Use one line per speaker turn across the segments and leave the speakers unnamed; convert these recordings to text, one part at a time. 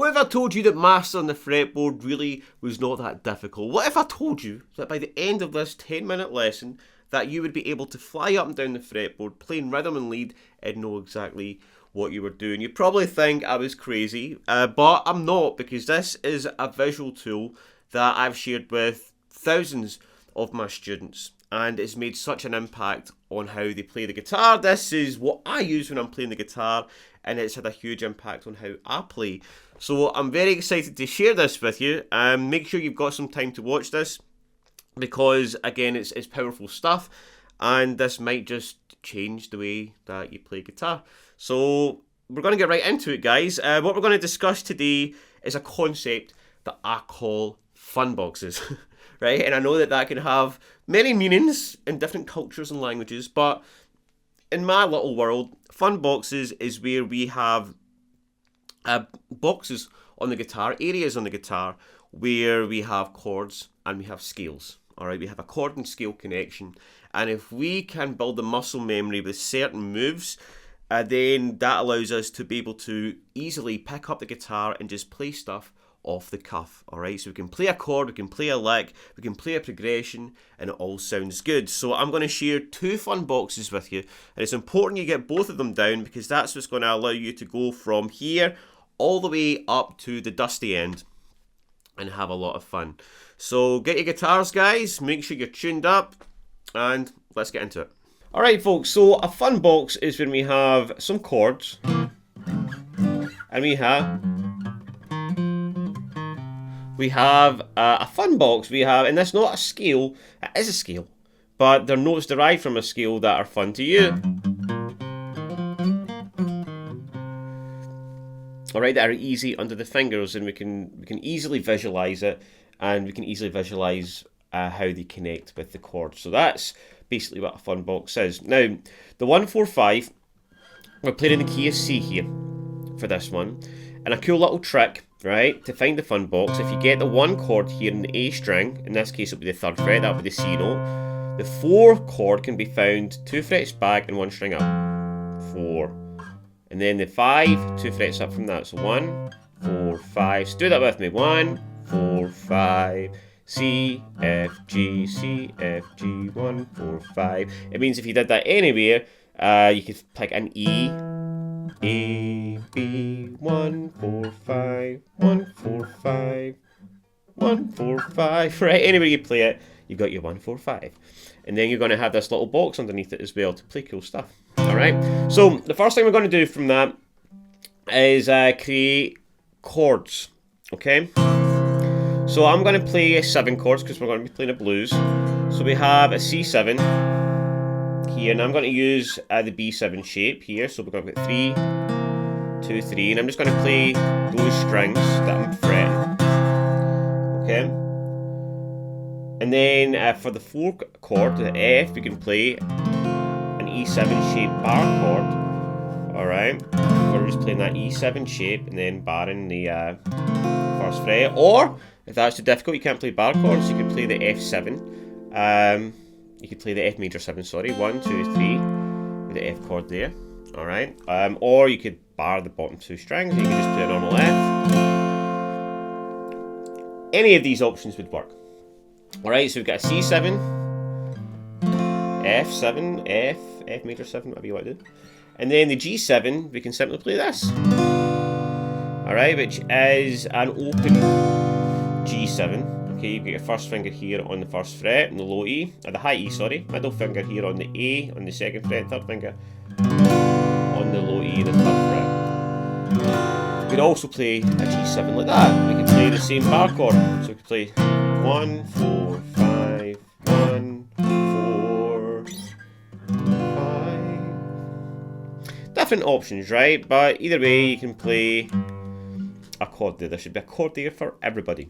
What if I told you that mastering the fretboard really was not that difficult? What if I told you that by the end of this 10-minute lesson that you would be able to fly up and down the fretboard, playing rhythm and lead, and know exactly what you were doing? You'd probably think I was crazy, but I'm not, because this is a visual tool that I've shared with thousands of my students, and it's made such an impact on how they play the guitar. This is what I use when I'm playing the guitar, and it's had a huge impact on how I play. So I'm very excited to share this with you. Make sure you've got some time to watch this, because again, it's powerful stuff, and this might just change the way that you play guitar. So we're going to get right into it, guys. What we're going to discuss today is a concept that I call fun boxes. Right? And I know that can have many meanings in different cultures and languages, but in my little world, fun boxes is where we have boxes on the guitar, areas on the guitar, where we have chords and we have scales. Alright, we have a chord and scale connection, and if we can build the muscle memory with certain moves, then that allows us to be able to easily pick up the guitar and just play stuff off the cuff. Alright, so we can play a chord, we can play a lick, we can play a progression, and it all sounds good. So I'm going to share 2 fun boxes with you, and it's important you get both of them down, because that's what's going to allow you to go from here all the way up to the dusty end and have a lot of fun. So get your guitars, guys, make sure you're tuned up, and let's get into it. Alright folks, so a fun box is when we have some chords, and we have a fun box, and that's not a scale, it is a scale, but they're notes derived from a scale that are fun to you. Alright, that are easy under the fingers, and we can easily visualise it, and we can easily visualise how they connect with the chords. So that's basically what a fun box is. Now, the 1-4-5, we're playing in the key of C here for this one, and a cool little trick, right, to find the fun box, if you get the 1 chord here in the A string, in this case it'll be the 3rd fret, that'll be the C note, the 4 chord can be found 2 frets back and 1 string up, 4, and then the 5, 2 frets up from that, so 1, 4, 5, so do that with me, 1, 4, 5, C, F, G, C, F, G, 1, 4, 5, it means if you did that anywhere, you could pick an E, A, B, 1, 4, 5, 1, 4, 5, 1, 4, 5, right, anywhere you play it, you got your 1, 4, 5. And then you're going to have this little box underneath it as well to play cool stuff. Alright, so the first thing we're going to do from that is create chords, okay? So I'm going to play 7 chords because we're going to be playing a blues. So we have a C7 here, and I'm going to use the B7 shape here. So we're going to put 3, 2, 3, and I'm just going to play those strings that I'm fretting, okay? And then for the 4th chord, the F, we can play an E7 shape bar chord, alright? We're just playing that E7 shape and then barring the 1st fret, or if that's too difficult, you can't play bar chords, you can play the F7, you could play the F major 7, sorry, 1, 2, 3, with the F chord there, alright? Or you could bar the bottom 2 strings, you could just play a normal F. Any of these options would work. Alright, so we've got a C7, F7, F major 7, whatever you want to do. And then the G7, we can simply play this. Alright, which is an open G7. Okay, you've got your 1st finger here on the 1st fret, and the low E, or the high E, sorry. Middle finger here on the A, on the 2nd fret, 3rd finger on the low E, the 3rd fret. We could also play a G7 like that. We could play the same bar chord. So we could play 1, 4, 5, 1, 4, 5. Different options, right? But either way, you can play a chord there. There should be a chord there for everybody.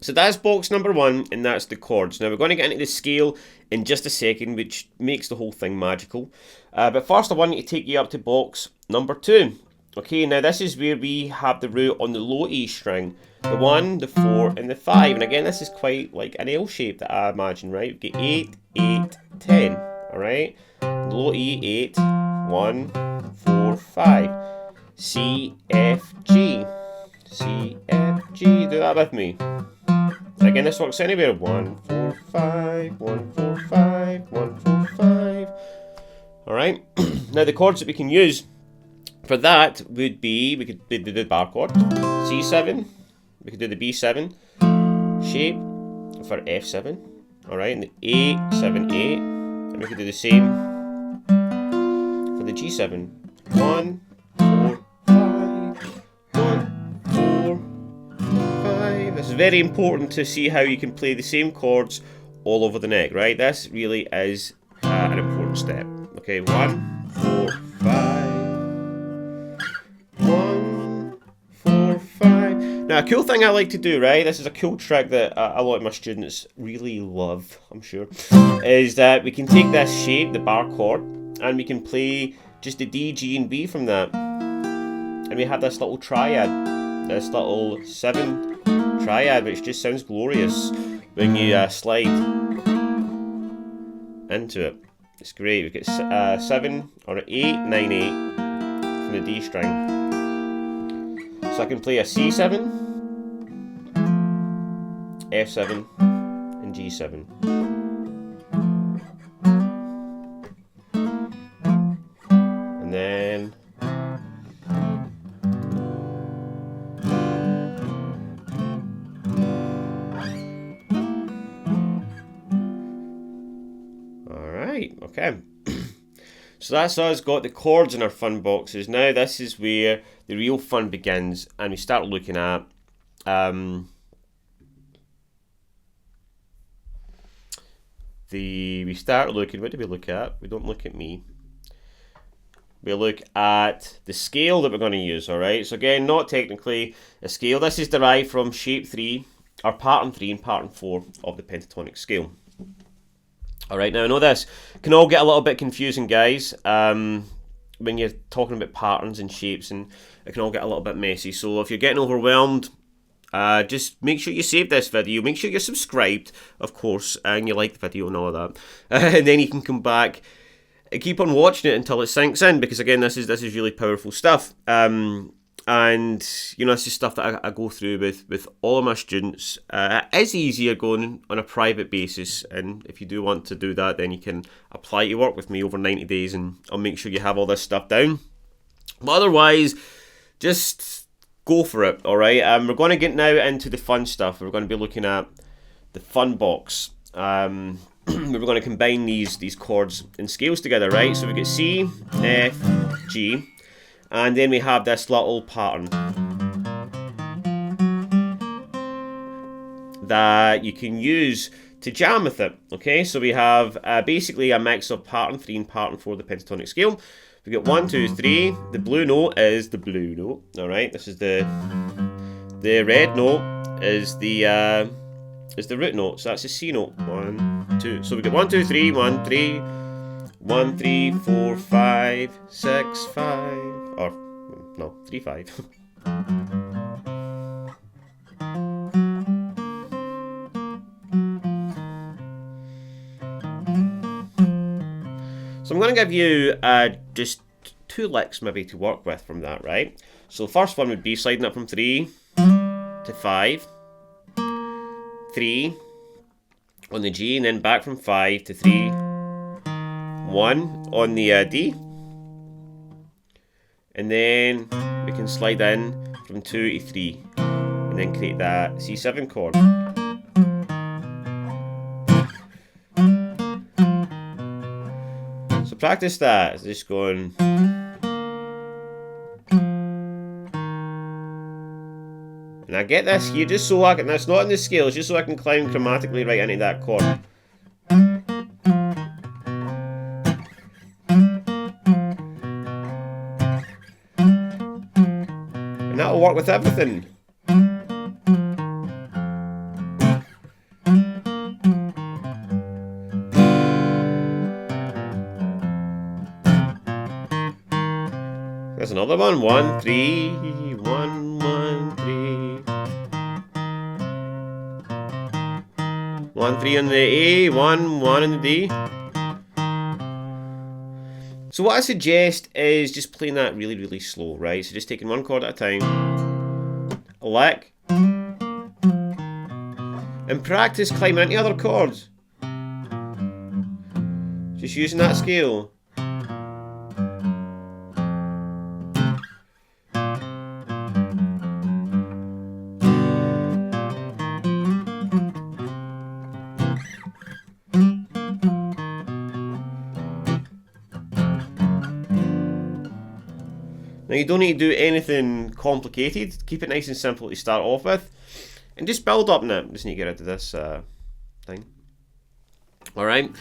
So that's box number 1, and that's the chords. Now we're going to get into the scale in just a second, which makes the whole thing magical. But first I want to take you up to box number 2. Okay, now this is where we have the root on the low E string. The 1, the 4, and the 5. And again, this is quite like an L shape that I imagine, right? We get 8, 8, 10, alright? Low E, 8, 1, 4, 5. C, F, G. C, F, G. Do that with me. Again, this works anywhere. 1, 4, 5, 1, 4, 5, 1, 4, 5. Alright, now the chords that we can use for that would be, we could do the bar chord, C7, we could do the B7 shape for F7, alright, and the A7, and we could do the same for the G7. 1, 4, 5, 1, 4, 5. This is very important to see how you can play the same chords all over the neck, right? This really is an important step. Okay, 1, 4, 5. 1, 4, 5. Now, a cool thing I like to do, right? This is a cool trick that a lot of my students really love, I'm sure, is that we can take this shape, the bar chord, and we can play just the D, G, and B from that. And we have this little triad, this little 7 triad, which just sounds glorious when you slide into it. It's great. We get 7 or 8, 9, 8 from the D string. So I can play a C7, F7, and G7. And then okay, so that's us got the chords in our fun boxes. Now this is where the real fun begins, and we start looking at what do we look at? We don't look at me. We look at the scale that we're going to use, alright? So again, not technically a scale. This is derived from shape 3, or pattern 3 and pattern 4 of the pentatonic scale. Alright, now I know this can all get a little bit confusing, guys, when you're talking about patterns and shapes, and it can all get a little bit messy. So if you're getting overwhelmed, just make sure you save this video, make sure you're subscribed, of course, and you like the video and all of that. And then you can come back and keep on watching it until it sinks in, because again, this is really powerful stuff. And you know, this is stuff that I go through with all of my students. It is easier going on a private basis, and if you do want to do that, then you can apply to work with me over 90 days, and I'll make sure you have all this stuff down. But otherwise, just go for it, alright? We're going to get now into the fun stuff. We're going to be looking at the fun box. We're going to combine these chords and scales together, right? So we get C, F, G. And then we have this little pattern that you can use to jam with it. Okay, so we have basically a mix of pattern 3 and pattern 4 of the pentatonic scale. We get 1, 2, 3. The blue note is the blue note. All right, this is the red note is the root note. So that's the C note. 1, 2. So we get 1, 2, 3. 1, 3. 1, 3, 4, 5, 6, 5. Or, no, 3, 5. So I'm going to give you just 2 licks maybe to work with from that, right? So the first one would be sliding up from 3 to 5, 3 on the G, and then back from 5 to 3, 1 on the D. And then we can slide in from 2 to 3 and then create that C7 chord. So practice that, just going. And I get this here just so I can, that's not in the scales, just so I can climb chromatically right into that chord. And that'll work with everything. There's another one. 1, 3, 1, 1, 3. 1, 3 on the A, 1, 1 on the D. So what I suggest is just playing that really, really slow, right? So just taking one chord at a time. lick, and practice climbing into other chords. Just using that scale. Now you don't need to do anything complicated. Keep it nice and simple to start off with, and just build up now. Just need to get rid of this thing. Alright,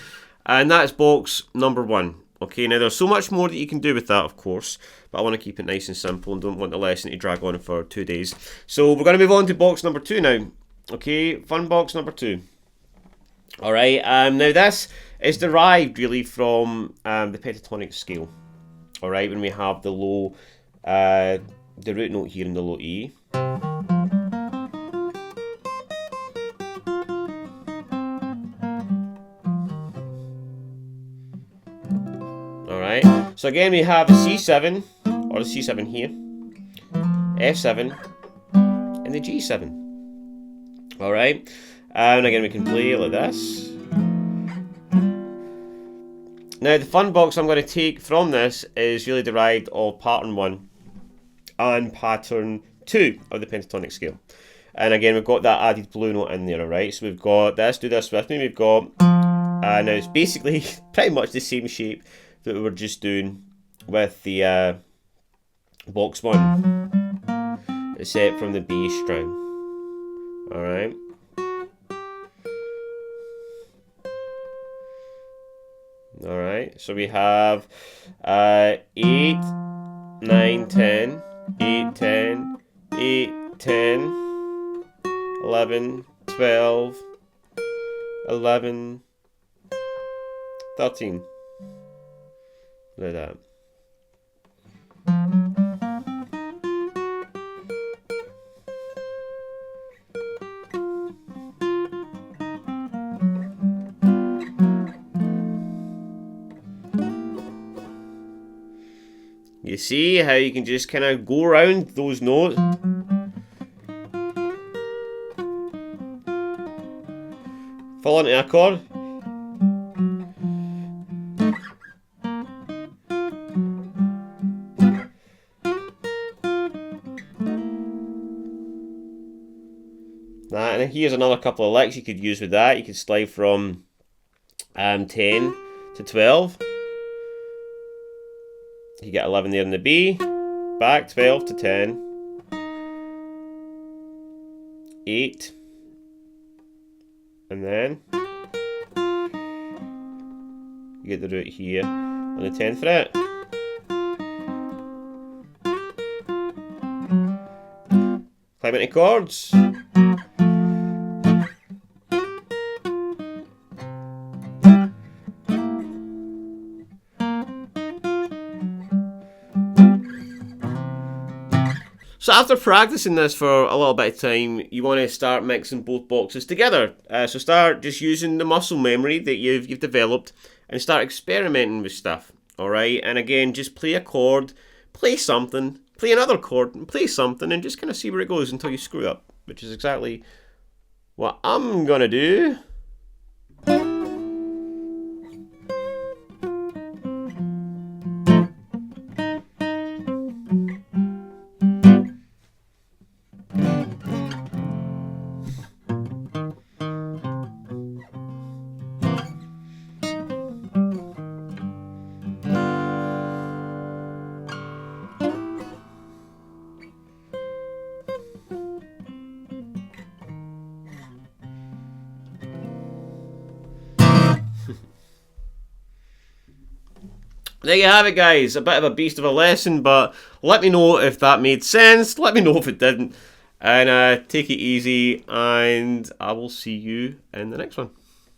and that's box number 1. Okay, now there's so much more that you can do with that, of course, but I want to keep it nice and simple and don't want the lesson to drag on for 2 days. So we're going to move on to box number 2 now. Okay, fun box number 2. Alright, now this is derived really from the pentatonic scale. Alright, when we have the low, the root note here in the low E. Alright, so again we have the C7, or the C7 here, F7, and the G7. Alright, and again we can play like this. Now the fun box I'm going to take from this is really derived of pattern 1 and pattern 2 of the pentatonic scale. And again we've got that added blue note in there, alright? So we've got this, do this with me, we've got, now it's basically pretty much the same shape that we were just doing with the box 1, except from the bass string, alright? Alright, so we have 8, 9, 10, 8, 10, 8, 10, 11, 12, 11, 13. Like that. You see how you can just kind of go around those notes? Fall into a chord. And here's another couple of licks you could use with that. You could slide from 10 to 12. You get 11 there in the B, back 12 to 10, 8, and then you get the root here on the 10th fret. Climb into chords. So after practicing this for a little bit of time, you want to start mixing both boxes together. So start just using the muscle memory that you've developed and start experimenting with stuff. Alright, and again, just play a chord, play something, play another chord, and play something, and just kind of see where it goes until you screw up, which is exactly what I'm gonna do. There you have it, guys. A bit of a beast of a lesson, but let me know if that made sense. Let me know if it didn't. And take it easy, and I will see you in the next one.